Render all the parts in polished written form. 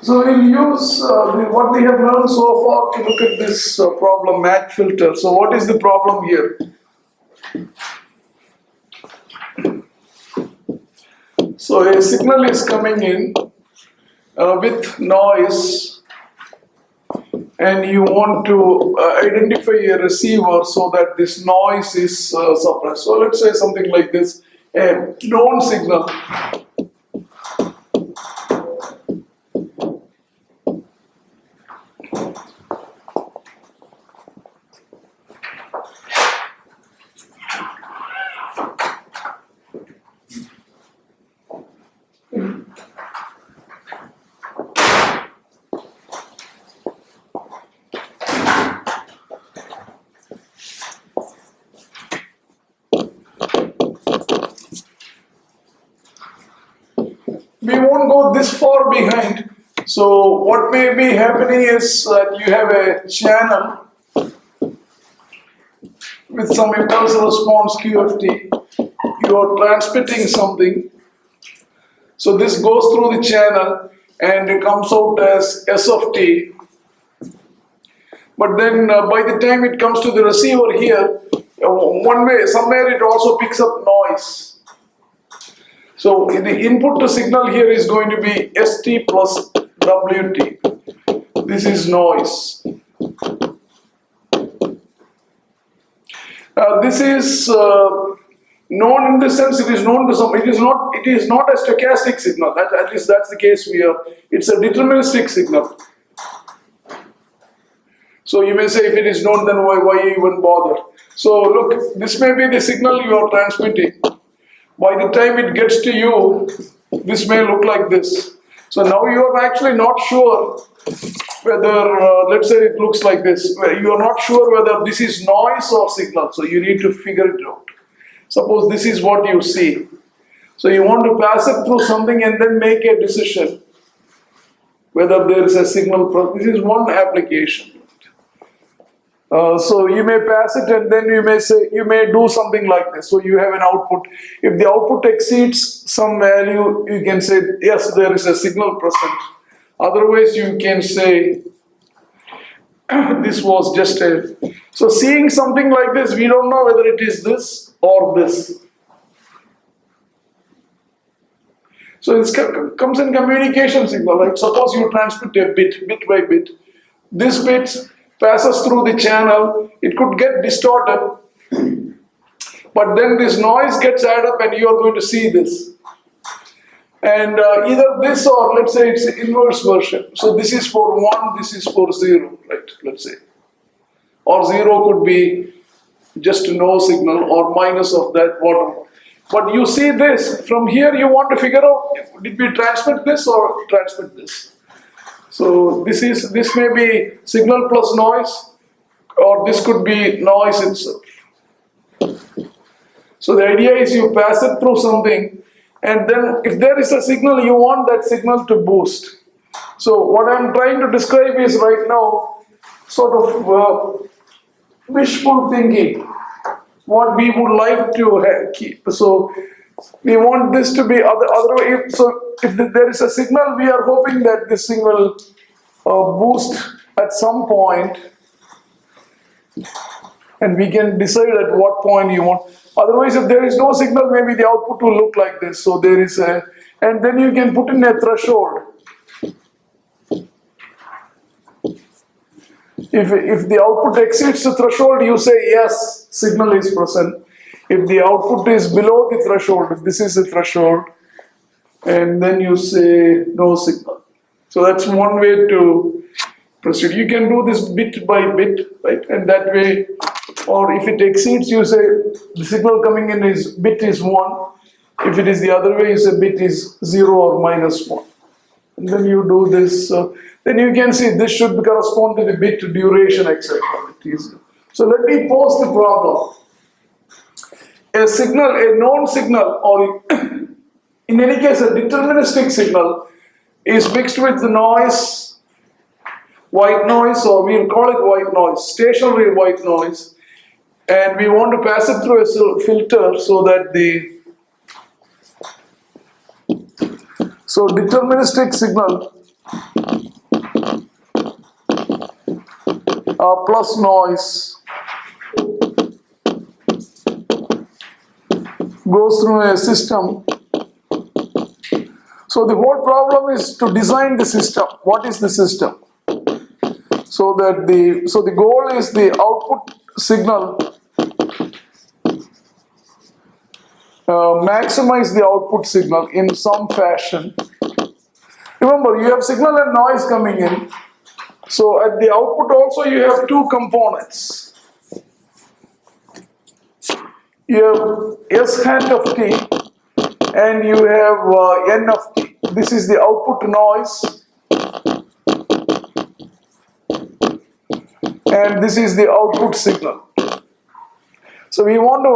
So we'll use what we have learned so far to look at this problem, match filter. So what is the problem here? So a signal is coming in with noise, and you want to identify a receiver so that this noise is suppressed. So let's say something like this, a known signal. We won't go this far behind. So what may be happening is that you have a channel with some impulse response QFT. You are transmitting something. So this goes through the channel and it comes out as S of t. But then by the time it comes to the receiver here, somewhere it also picks up noise. So the input to signal here is going to be ST plus WT. This is noise. This is known in the sense it is known to some. It is not a stochastic signal. At least that's the case here. It's a deterministic signal. So you may say if it is known, then why even bother? So look, this may be the signal you are transmitting. By the time it gets to you, this may look like this. So now you are actually not sure whether, let's say it looks like this. You are not sure whether this is noise or signal. So you need to figure it out. Suppose this is what you see. So you want to pass it through something and then make a decision whether there is a signal. This is one application. So you may pass it and then you may do something like this. So you have an output. If the output exceeds some value, you can say, yes, there is a signal present. Otherwise, you can say, this was just a... So seeing something like this, we don't know whether it is this or this. So it comes in communication signal. Like suppose you transmit a bit by bit. This bit passes through the channel, it could get distorted, but then this noise gets added up and you are going to see this. And either this or let's say it's the inverse version. So this is for 1, this is for 0, right? Let's say. Or 0 could be just no signal or minus of that, whatever. But you see this, from here you want to figure out, did we transmit this or transmit this? So this may be signal plus noise, or this could be noise itself. So the idea is you pass it through something, and then if there is a signal, you want that signal to boost. So what I'm trying to describe is right now sort of wishful thinking, what we would like to keep. So we want this to be otherwise. So if there is a signal, we are hoping that this thing will boost at some point, and we can decide at what point you want. Otherwise, if there is no signal, maybe the output will look like this. So there is a, and then you can put in a threshold. If the output exceeds the threshold, you say yes, signal is present. If the output is below the threshold, if this is the threshold, and then you say no signal. So that's one way to proceed. You can do this bit by bit, right? And that way, or if it exceeds, you say the signal coming in is bit is 1. If it is the other way, you say bit is 0 or minus 1. And then you do this. Then you can see this should correspond to the bit duration, etc. So let me pose the problem. A signal, a known signal, or in any case a deterministic signal, is mixed with the noise, white noise, or we'll call it white noise, stationary white noise, and we want to pass it through a filter so that deterministic signal plus noise goes through a system. So the whole problem is to design the system. What is the system? So that the goal is the output signal maximize the output signal in some fashion. Remember, you have signal and noise coming in. So at the output also you have two components. You have S hat of t and you have N of t. This is the output noise and this is the output signal. So we want to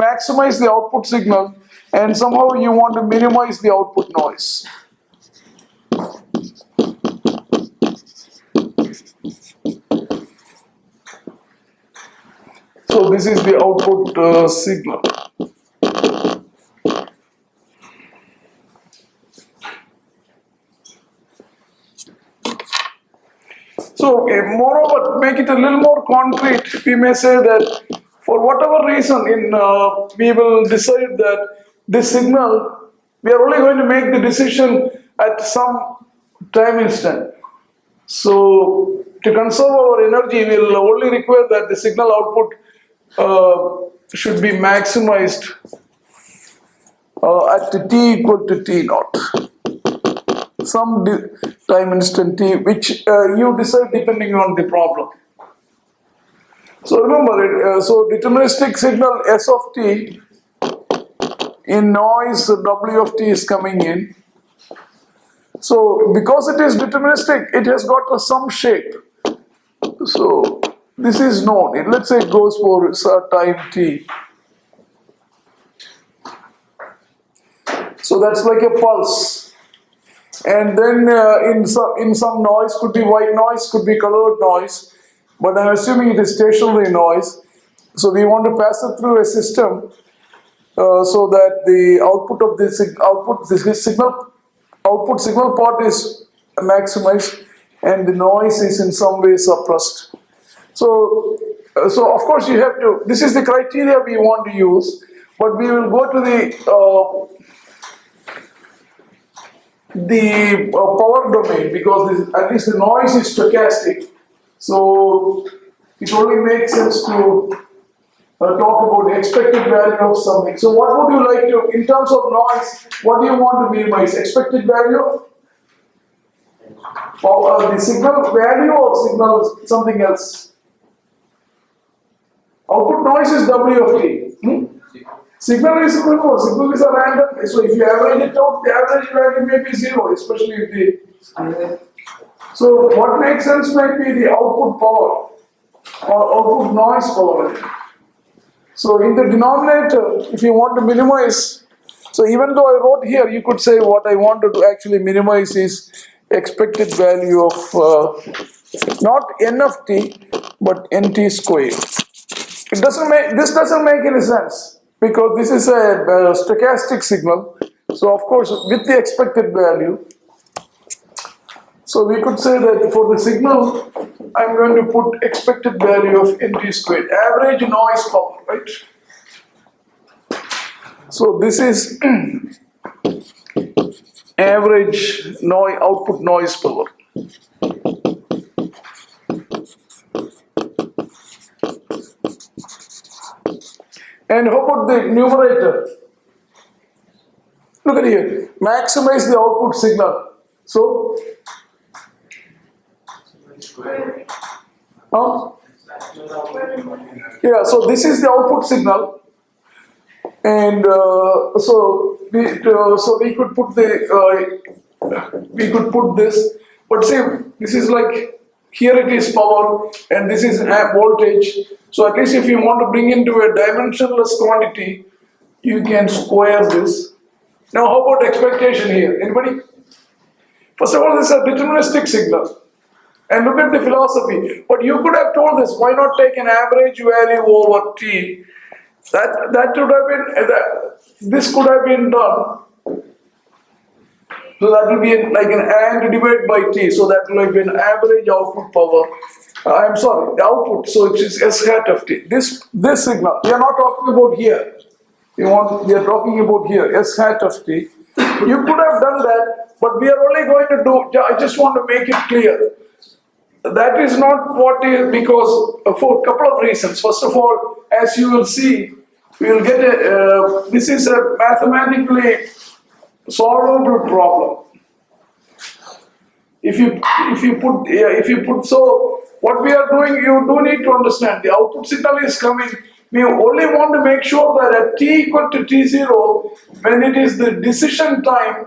maximize the output signal and somehow you want to minimize the output noise. So this is the output signal. So moreover, make it a little more concrete, we may say that for whatever reason we will decide that this signal, we are only going to make the decision at some time instant. So to conserve our energy, we will only require that the signal output should be maximized at t equal to t naught. Some time instant t, which you decide depending on the problem. So remember, so deterministic signal S of t in noise W of t is coming in. So because it is deterministic, it has got some shape. So this is known. Let's say it goes for time t. So that's like a pulse. And then in some noise, could be white noise, could be colored noise. But I'm assuming it is stationary noise. So we want to pass it through a system so that the output of the output signal part is maximized and the noise is in some way suppressed. So of course you have to, this is the criteria we want to use, but we will go to the power domain because at least the noise is stochastic. So it only makes sense to talk about the expected value of something. So what would you like to, in terms of noise, what do you want to minimize? Expected value? Or the signal value or signal something else? Output noise is W of t. Signal is a random. So if you average it out, the average value may be 0, especially if the. So what makes sense might be the output power or output noise power. So in the denominator, if you want to minimize, so even though I wrote here, you could say what I want to actually minimize is expected value of not n of t, but nt squared. This doesn't make any sense because this is a stochastic signal. So of course, with the expected value. So we could say that for the signal, I'm going to put expected value of nt squared, average noise power, right? So this is average output noise power. And how about the numerator? Look at here, maximize the output signal. So, yeah, so this is the output signal, and so we could put this, but see, this is like here it is power and this is voltage. So at least if you want to bring into a dimensionless quantity, you can square this. Now how about expectation here? Anybody? First of all, this is a deterministic signal. And look at the philosophy. But you could have told this, why not take an average value over t? That would have been, this could have been done. So that will be like an and divided by t. So that will have been average output power I'm sorry, the output, so it is S hat of t. This signal, we are not talking about here. We are talking about here, S hat of t. You could have done that, but we are only going to do, I just want to make it clear. That is not what is, because for a couple of reasons. First of all, as you will see, we will get this is a mathematically solvable problem. If you put, so what we are doing, you do need to understand, the output signal is coming. We only want to make sure that at t equal to t0, when it is the decision time,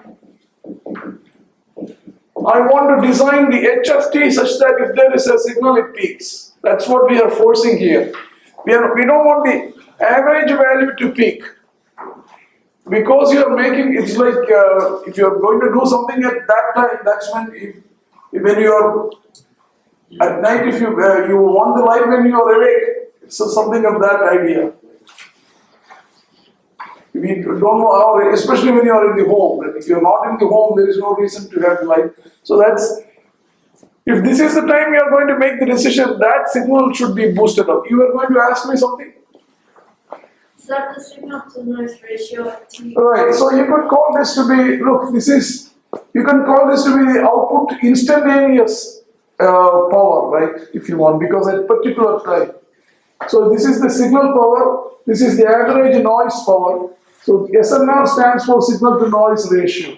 I want to design the h of t such that if there is a signal, it peaks. That's what we are forcing here. We don't want the average value to peak. Because you are making, it's like if you are going to do something at that time, that's when you are at night, if you want the light when you are awake, so something of that idea. We don't know how, especially when you are in the home. And if you are not in the home, there is no reason to have light. So that's, if this is the time you are going to make the decision, that signal should be boosted up. You are going to ask me something? Is that the signal to noise ratio at t? Right, so you could call this to be, look, you can call this to be the output instantaneous power, right, if you want, because at particular time. So this is the signal power, this is the average noise power. So SNR stands for signal to noise ratio.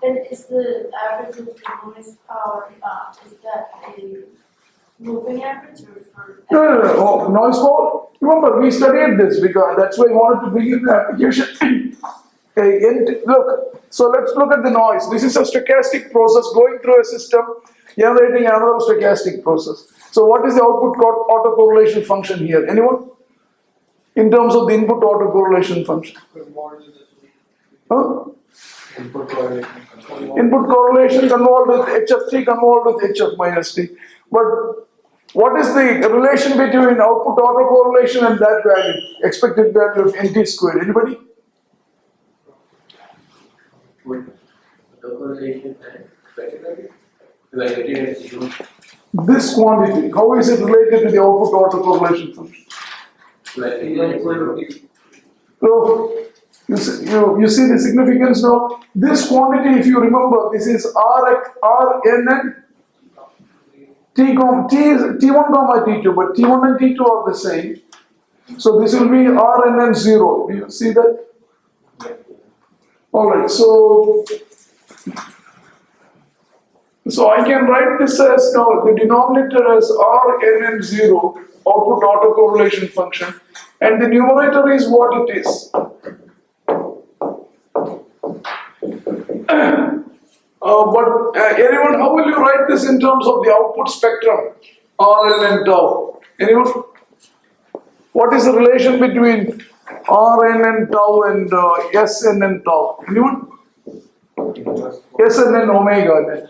And is the average of the noise power, is that a moving average or for? No. Oh, noise power? Remember, we studied this because that's why I wanted to bring in the application. Okay, look, so let's look at the noise. This is a stochastic process going through a system, generating another stochastic process. So what is the output autocorrelation function here? Anyone? In terms of the input autocorrelation function? Huh? Input correlation. Input correlation convolved with h of t convolved with h of minus t. But what is the relation between output autocorrelation and that value, expected value of nt squared? Anybody? Autocorrelation and expected value? Evaluated at 0. This quantity, how is it related to the output autocorrelation function? So, you see the significance now? This quantity, if you remember, this is Rn T1 comma T2, but T1 and T2 are the same. So this will be Rn 0. Do you see that? Alright, so I can write this as now the denominator as Rn 0, output autocorrelation function, and the numerator is what it is. But anyone, how will you write this in terms of the output spectrum, Rn and tau? Anyone? What is the relation between Rn and tau and Sn and tau? Anyone? Sn and omega.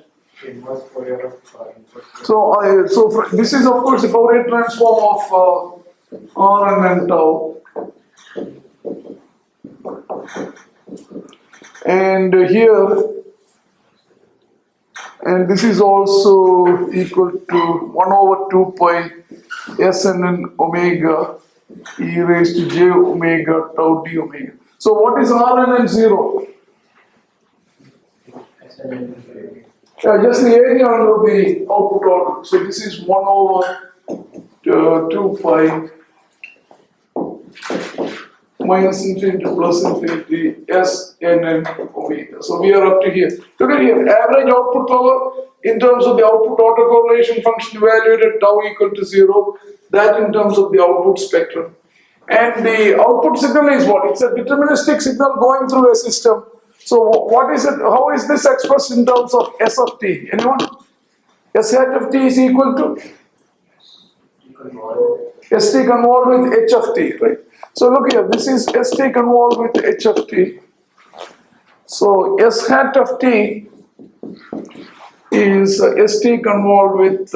So this is of course the Fourier transform of Rn and tau. And here, and this is also equal to 1 over 2 pi Sn omega e raised to j omega tau d omega. So what is Rn 0? Just the area under the output order. So this is 1 over 2 pi minus infinity to plus infinity Sn omega. So we are up to here. Look at here, average output power in terms of the output autocorrelation function evaluated tau equal to 0, that in terms of the output spectrum. And the output signal is what? It's a deterministic signal going through a system. So what is it? How is this expressed in terms of S of t? Anyone? S hat of t is equal to St convolved with h of t, right? So look here, this is St convolved with h of t. So S hat of t is St convolved with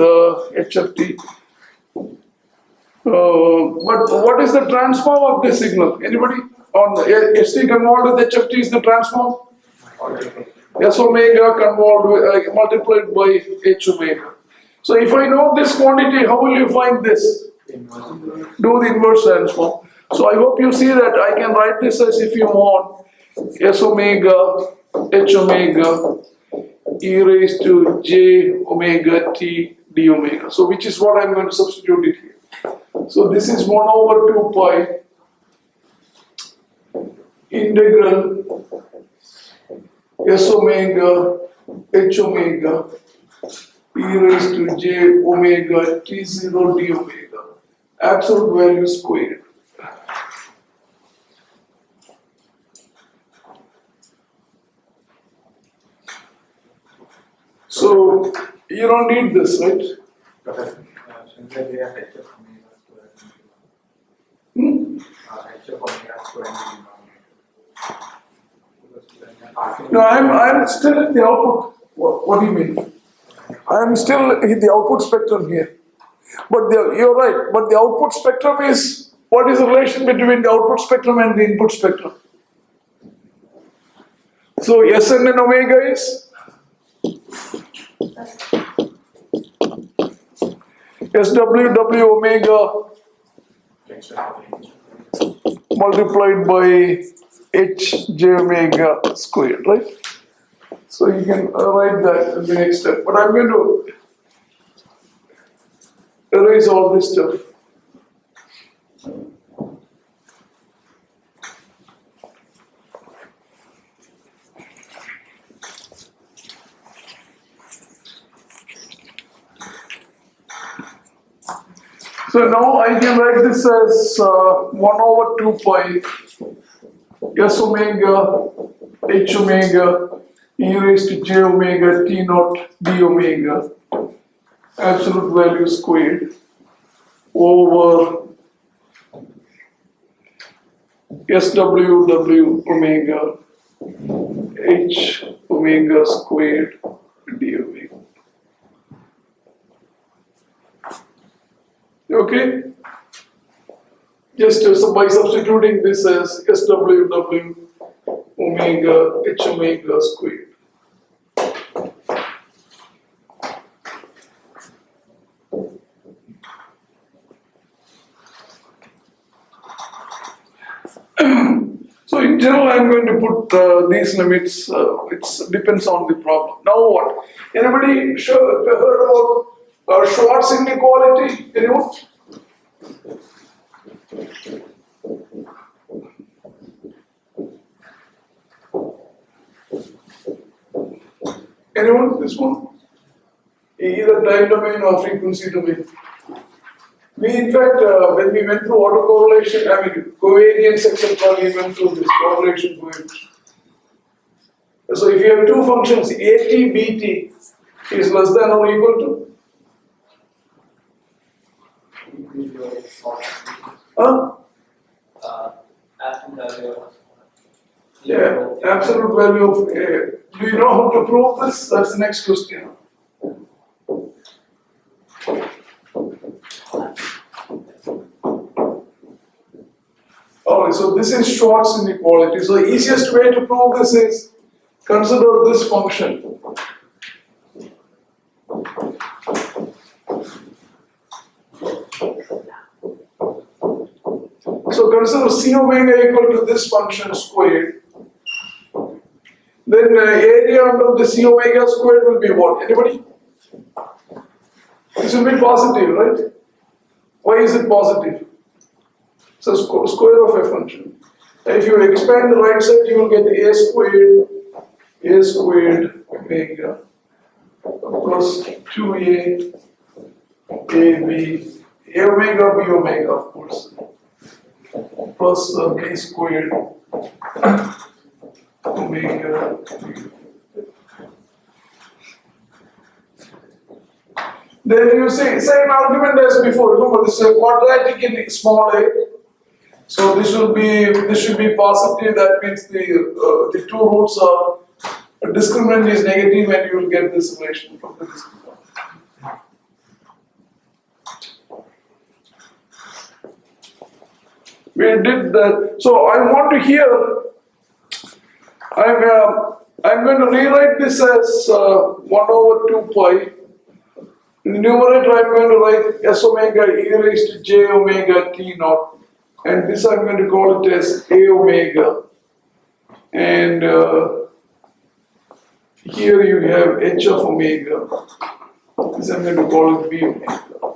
h of t. But what is the transform of this signal? Anybody? On St convolved with h of t is the transform? S omega convolved with, multiplied by h omega. So if I know this quantity, how will you find this? Do the inverse transform. So I hope you see that I can write this as if you want S omega H omega e raised to j omega t d omega. So which is what I'm going to substitute it here. So this is 1 over 2 pi integral S omega H omega e raised to j omega t0 d omega, absolute value squared. So you don't need this, right? No, I'm still in the output. What do you mean? I'm still in the output spectrum here. But you're right, but the output spectrum is, what is the relation between the output spectrum and the input spectrum? So Sn and omega is? SW omega multiplied by H j omega squared, right? So you can write that in the next step. But I'm going to erase all this stuff. So now I can write this as 1 over 2 pi S omega H omega e raised to j omega t naught d omega, absolute value squared, over SW omega H omega squared d omega. Okay? Just by substituting this as SW omega H omega squared. So in general, I'm going to put these limits. It depends on the problem. Now what? Anybody heard about Schwarz inequality? Anyone? Anyone? This one? Either time domain or frequency domain. We, in fact, when we went through autocorrelation, I mean, covariance, etc., we went through this correlation coefficient. So if you have two functions, AT, BT is less than or equal to? Yeah, absolute value of A. Do you know how to prove this? That's the next question. Alright, so this is Schwarz inequality. So the easiest way to prove this is consider this function. So consider C omega equal to this function squared. Then area under the C omega squared will be what? Anybody? This will be positive, right? Why is it positive? So square of a function. If you expand the right side, you will get A squared omega plus 2A AB, A omega, B omega, of course, plus B squared omega. Then you say same argument as before. Remember, this is a quadratic in small a. So this should be positive. That means the two roots are discriminant is negative, and you will get this relation from the discriminant. We did that. So I want to hear. I'm going to rewrite this as 1 over 2 pi In the numerator, I'm going to write S omega e raised to j omega t naught. And this I'm going to call it as A omega. And here you have h of omega. This I'm going to call it B omega.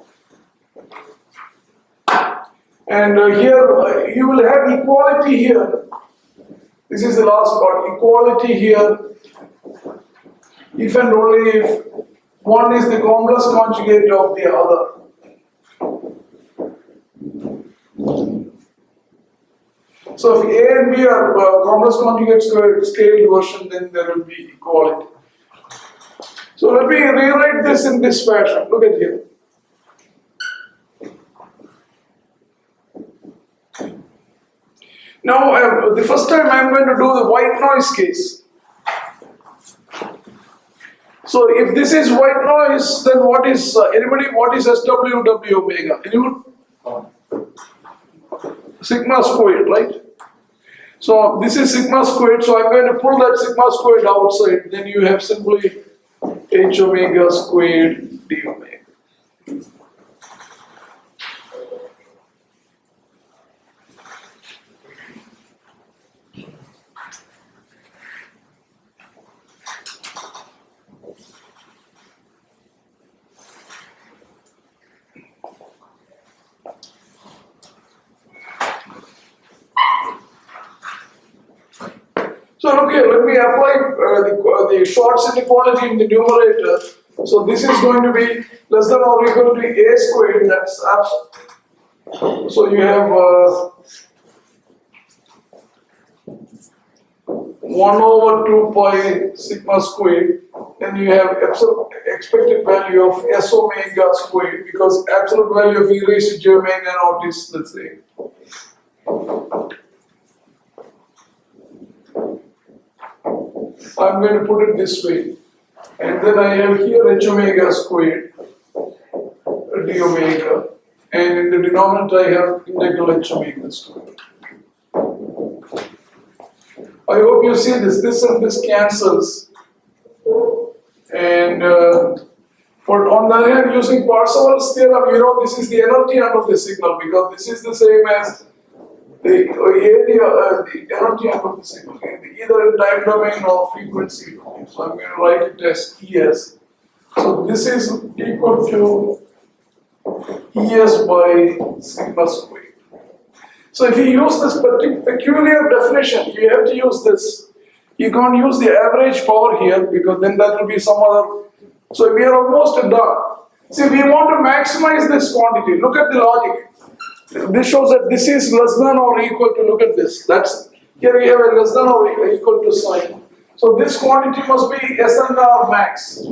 And here you will have equality here. This is the last part. Equality here if and only if one is the complex conjugate of the other. So if A and B are complex conjugate scaled version, then there will be equality. So let me rewrite this in this fashion. Look at here. Now, the first time I'm going to do the white noise case. So, if this is white noise, then what is, anybody, what is SWW omega? Anyone? Sigma squared, right? So, this is sigma squared, so I'm going to pull that sigma squared outside, then you have simply h omega squared d omega. So look here, let me apply the Schwarz inequality in the numerator. So this is going to be less than or equal to a squared, that's absolute. So you have 1 over 2 pi sigma squared, then you have expected value of s omega squared, because absolute value of e raised to j omega naught is, let's say, I'm going to put it this way, and then I have here h omega squared d omega, and in the denominator I have integral h omega squared. I hope you see this and this cancels, and but on the other hand, using Parseval's theorem, you know this is the energy under the signal, because this is the same as the area, the energy under the signal, either in time domain or frequency domain. So I'm going to write it as ES. So this is equal to ES by sigma squared. So if you use this peculiar definition, you have to use this. You can't use the average power here, because then that will be some other. So we are almost done. See, we want to maximize this quantity. Look at the logic. This shows that this is less than or equal to, look at this. That's, here we have a less than or equal to sign. So this quantity must be SNR max.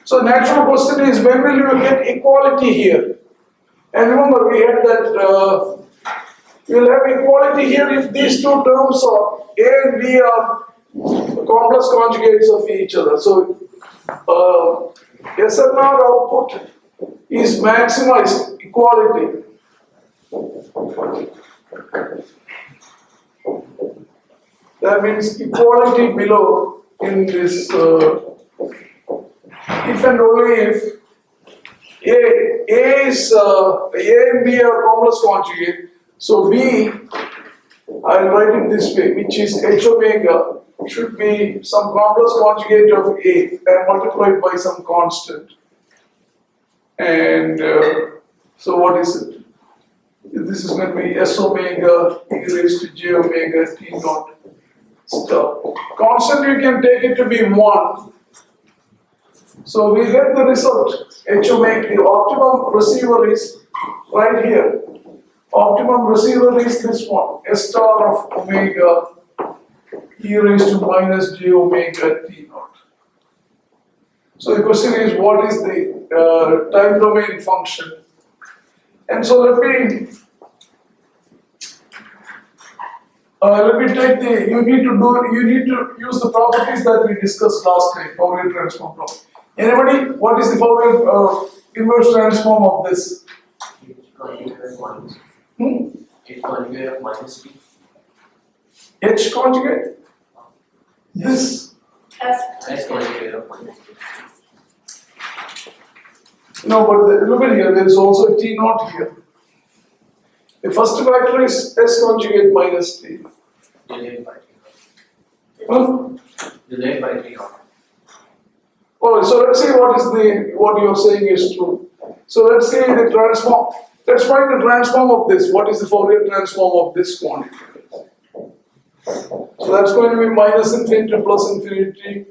So natural question is, when will you get equality here? And remember, we had that, we'll have equality here if these two terms are A and B are complex conjugates of each other. So SNR output is maximized equality. That means equality below in this, if and only if A and B are complex conjugate. So B, I'll write it this way, which is h omega, should be some complex conjugate of A multiplied by some constant. And so what is it? This is going to be s omega e raised to j omega t naught stuff. Constant you can take it to be 1. So we get the result, h omega, the optimum receiver is right here. Optimum receiver is this one, s star of omega e raised to minus j omega t naught. So the question is, what is the time domain function? And so let me take the, you need to use the properties that we discussed last time, Fourier transform problem. Anybody, what is the Fourier inverse transform of this? H conjugate of minus. H conjugate of minus t. H conjugate? This? S conjugate of minus T. No, but look at here, there is also T naught here. The first factor is S conjugate minus T. Delayed by T Huh? naught. Delayed by T naught. Oh, so let's see what you are saying is true. So let's see the transform. Let's find the transform of this. What is the Fourier transform of this quantity? So that's going to be minus infinity to plus infinity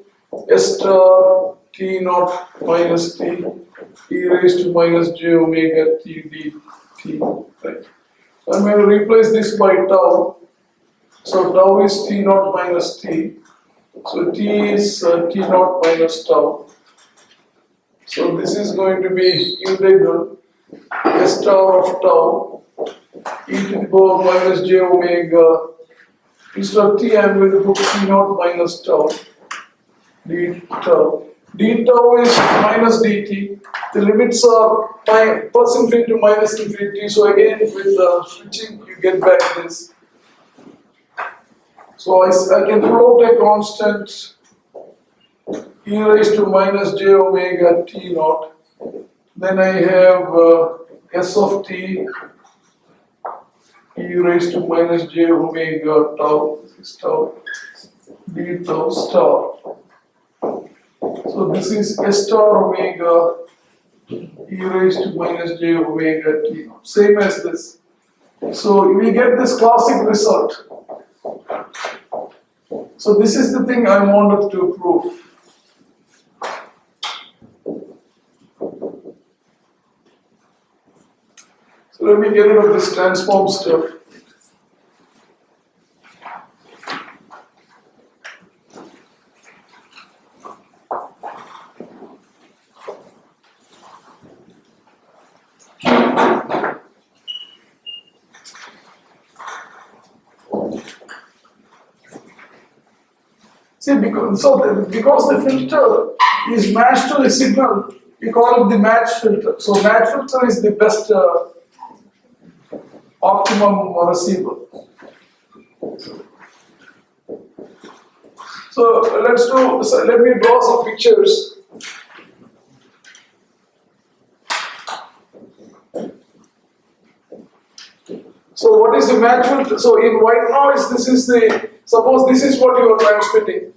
S star T naught minus T e raised to minus j omega T dt. Right. So I'm going to replace this by tau. So tau is T naught minus T. So T is T naught minus tau. So this is going to be integral S star of tau e to the power minus j omega. Instead of T, I'm going to put T naught minus tau d tau. D tau is minus dt. The limits are plus infinity to minus infinity. So again, with switching, you get back this. So I can float a constant e raised to minus j omega T naught. Then I have S of T e raised to minus j omega tau. This is tau d tau star. So this is S star omega e raised to minus j omega T naught. Same as this. So we get this classic result. So this is the thing I wanted to prove. So let me get rid of this transform stuff. See, because the filter is matched to the signal, we call it the match filter. So match filter is the best optimum receiver. So let me draw some pictures. So what is the match filter? So in white noise, suppose this is what you are transmitting.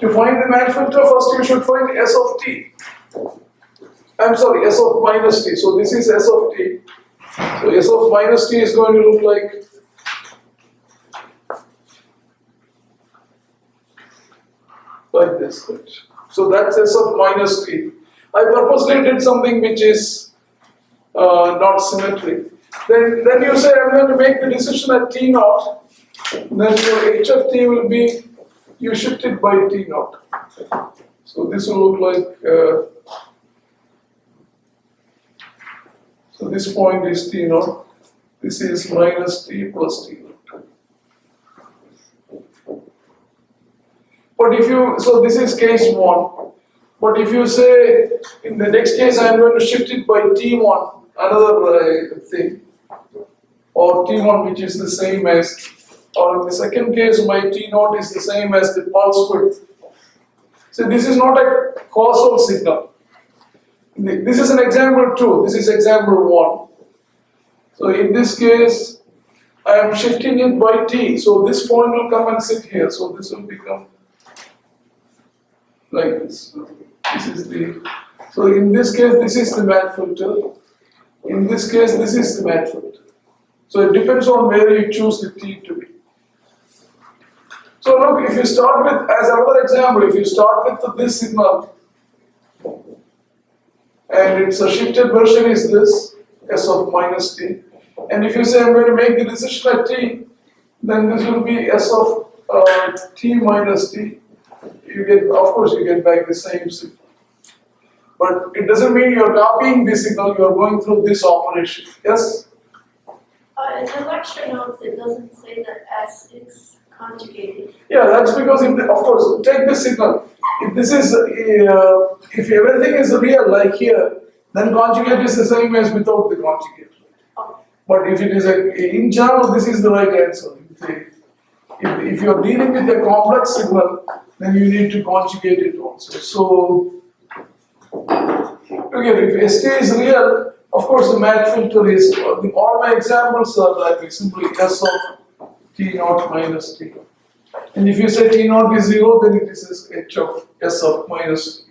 To find the match filter, first you should find S of T. I'm sorry, S of minus T. So this is S of T. So S of minus T is going to look like this. So that's S of minus T. I purposely did something which is not symmetric. Then you say I'm going to make the decision at T naught. Then your H of T will be, you shift it by T naught. So this will look like, so this point is T naught. This is minus T plus T naught. But so this is case 1. But if you say, in the next case I'm going to shift it by T1, another thing, or T1 which is the same as, or in the second case my T0 is the same as the pulse width. So this is not a causal signal. This is an example 2, this is example 1. So in this case, I am shifting it by T, so this point will come and sit here, so this will become like this. So in this case, this is the match filter. In this case, this is the match filter. So it depends on where you choose the T to be. So look, if you start with, as another example, if you start with this signal, and its a shifted version is this, S of minus T. And if you say I'm going to make the decision at T, then this will be S of T minus T. You get, of course, you get back the same signal. But it doesn't mean you're copying the signal, you're going through this operation. Yes? In the lecture notes, it doesn't say that S is conjugated. Yeah, that's because, of course, take this signal. If this is, if everything is real, like here, then conjugate is the same as without the conjugate. But if it is in general, this is the right answer. If you're dealing with a complex signal, then you need to conjugate it also. So, again, if ST is real, of course the match filter is, all my examples are like simply S of T naught minus T. And if you say T naught is 0, then it is H of S of minus T.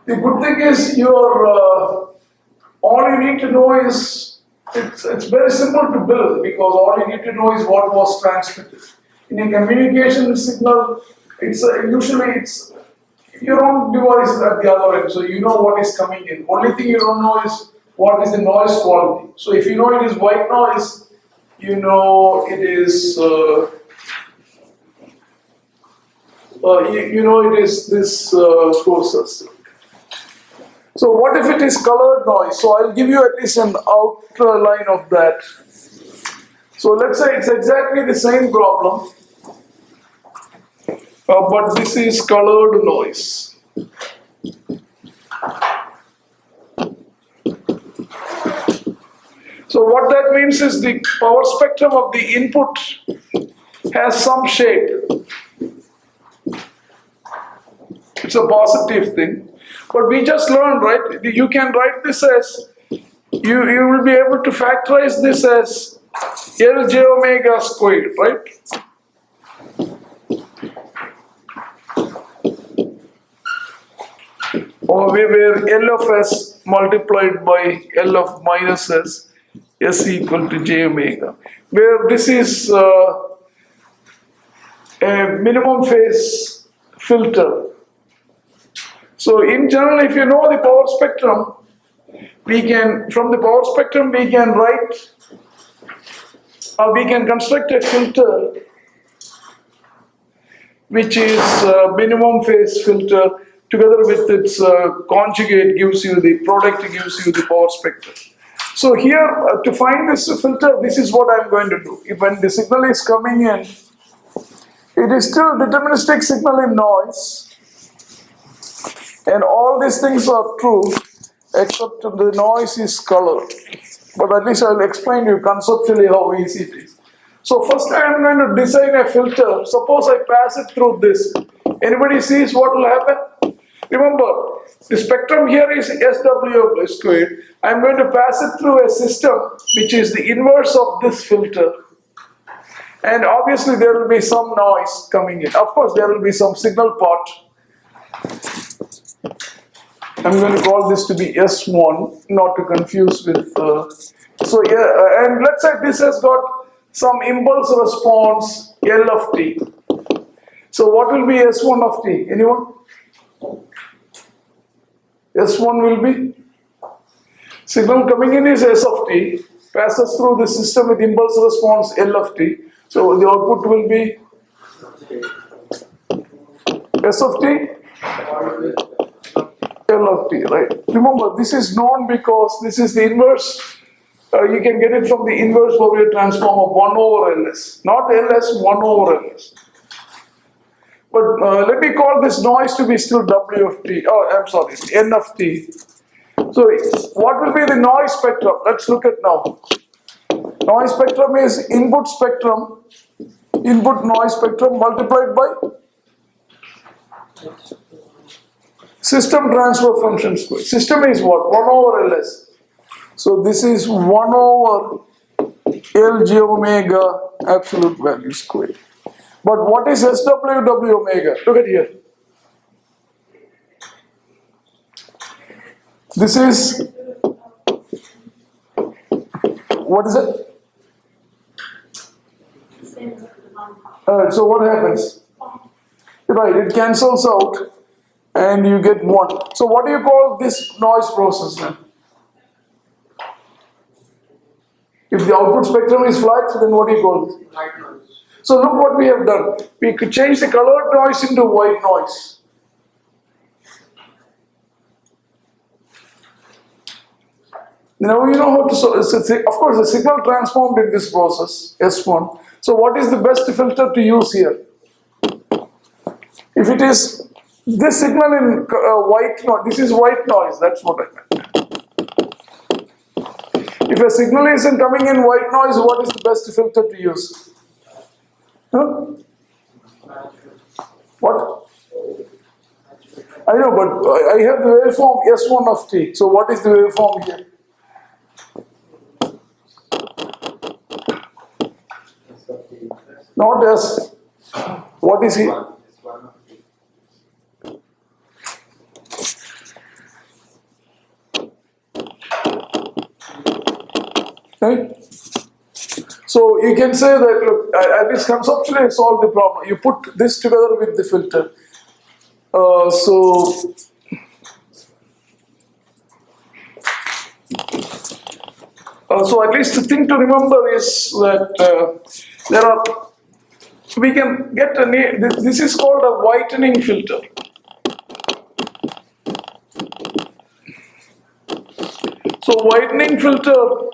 The good thing is all you need to know is, it's very simple to build because all you need to know is what was transmitted. In a communication signal, usually your own device is at the other end, so you know what is coming in. Only thing you don't know is what is the noise quality. So if you know it is white noise, you know it is it is this process. So what if it is colored noise? So I'll give you at least an outline of that. So let's say it's exactly the same problem, but this is colored noise. So what that means is the power spectrum of the input has some shade. It's a positive thing. But we just learned, right? You can write this as, you will be able to factorize this as Lj omega squared, right? Or where L of S multiplied by L of minus S, S equal to J omega. Where this is a minimum phase filter. So in general, if you know the power spectrum, from the power spectrum we can write, we can construct a filter which is minimum phase filter together with its conjugate gives you the product, gives you the power spectrum. So here to find this filter, this is what I'm going to do. If when the signal is coming in, it is still deterministic signal in noise. And all these things are true, except the noise is colored. But at least I'll explain you conceptually how easy it is. So first I am going to design a filter. Suppose I pass it through this. Anybody sees what will happen? Remember, the spectrum here is SW squared. I am going to pass it through a system which is the inverse of this filter. And obviously there will be some noise coming in. Of course there will be some signal part. I'm going to call this to be S1, not to confuse with, and let's say this has got some impulse response L of t. So what will be S1 of t? Anyone? S1 will be, signal coming in is S of t, passes through the system with impulse response L of t. So the output will be S of t? L of t, right? Remember, this is known because this is the inverse. You can get it from the inverse Fourier transform of 1 over Ls. Not Ls, 1 over Ls. But let me call this noise to be still W of t. Oh, I'm sorry, N of t. So, what will be the noise spectrum? Let's look at now. Noise spectrum is input noise spectrum multiplied by system transfer function squared. System is what? 1 over Ls. So this is 1 over Lj omega absolute value squared. But what is SWW omega? Look at here. This is, what is it? So what happens? Right, it cancels out and you get 1. So what do you call this noise process then? If the output spectrum is flat, then what do you call this? White noise. So look what we have done. We could change the colored noise into white noise. Now you know how to, of course the signal transformed in this process, S1. So what is the best filter to use here? If it is this signal in white noise, this is white noise, that's what I meant. If a signal isn't coming in white noise, what is the best filter to use? Huh? I know, but I have the waveform S1 of t. So what is the waveform here? Not S. What is here? Right? So you can say that, look, at least conceptually I solved the problem. You put this together with the filter. So at least the thing to remember is that we can get this is called a whitening filter. So whitening filter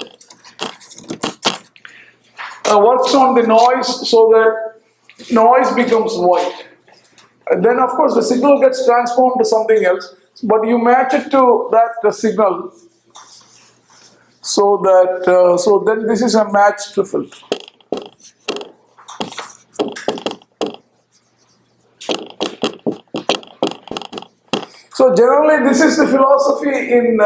works on the noise so that noise becomes white. And then of course the signal gets transformed to something else, but you match it to that signal so that so then this is a matched filter. So generally this is the philosophy in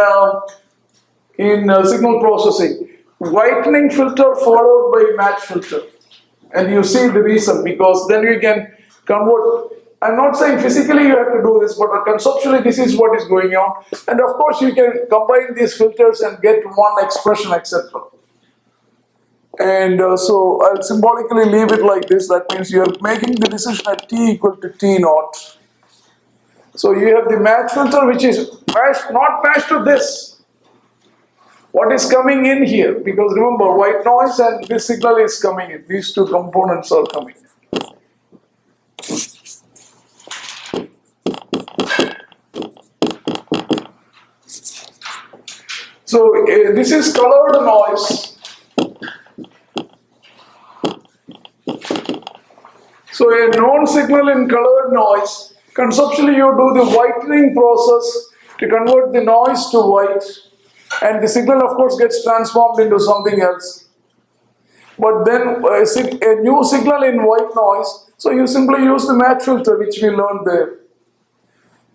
signal processing. Whitening filter followed by match filter. And you see the reason, because then you can convert. I'm not saying physically you have to do this, but conceptually this is what is going on. And of course you can combine these filters and get one expression, etc. And so I'll symbolically leave it like this. That means you're making the decision at t equal to t naught. So you have the match filter which is not matched to this. What is coming in here? Because remember, white noise and this signal is coming in. These two components are coming in. So this is colored noise. So a known signal in colored noise, conceptually you do the whitening process to convert the noise to white. And the signal of course gets transformed into something else. But then a new signal in white noise, so you simply use the match filter which we learned there.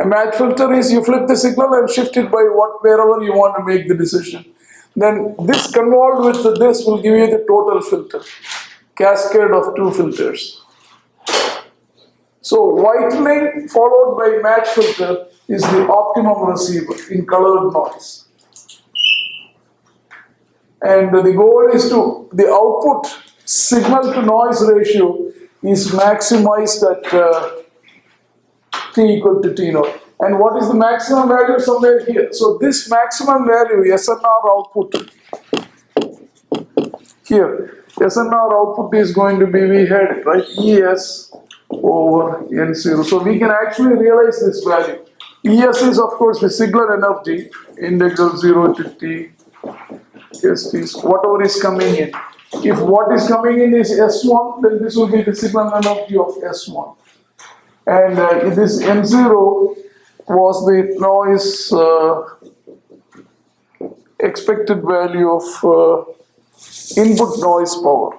A match filter is you flip the signal and shift it by wherever you want to make the decision. Then this convolved with this will give you the total filter. Cascade of two filters. So whitening followed by match filter is the optimum receiver in colored noise. And the goal is to, the output signal to noise ratio is maximized at t equal to t naught. And what is the maximum value? Somewhere here. So this maximum value, SNR output, here, SNR output is going to be, we had, right, ES over N0. So we can actually realize this value. ES is of course the signal energy, integral 0 to t. Yes, please. Whatever is coming in. If what is coming in is S1, then this will be the signal energy of S1. And this M0 was the noise expected value of input noise power.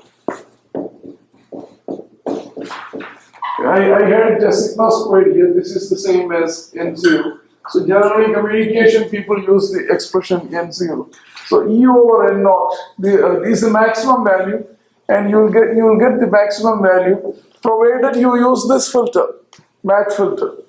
I had the sigma squared here. This is the same as N0. So generally communication people use the expression N0. So E over N naught, this is the maximum value, and you will get the maximum value provided you use this filter, match filter.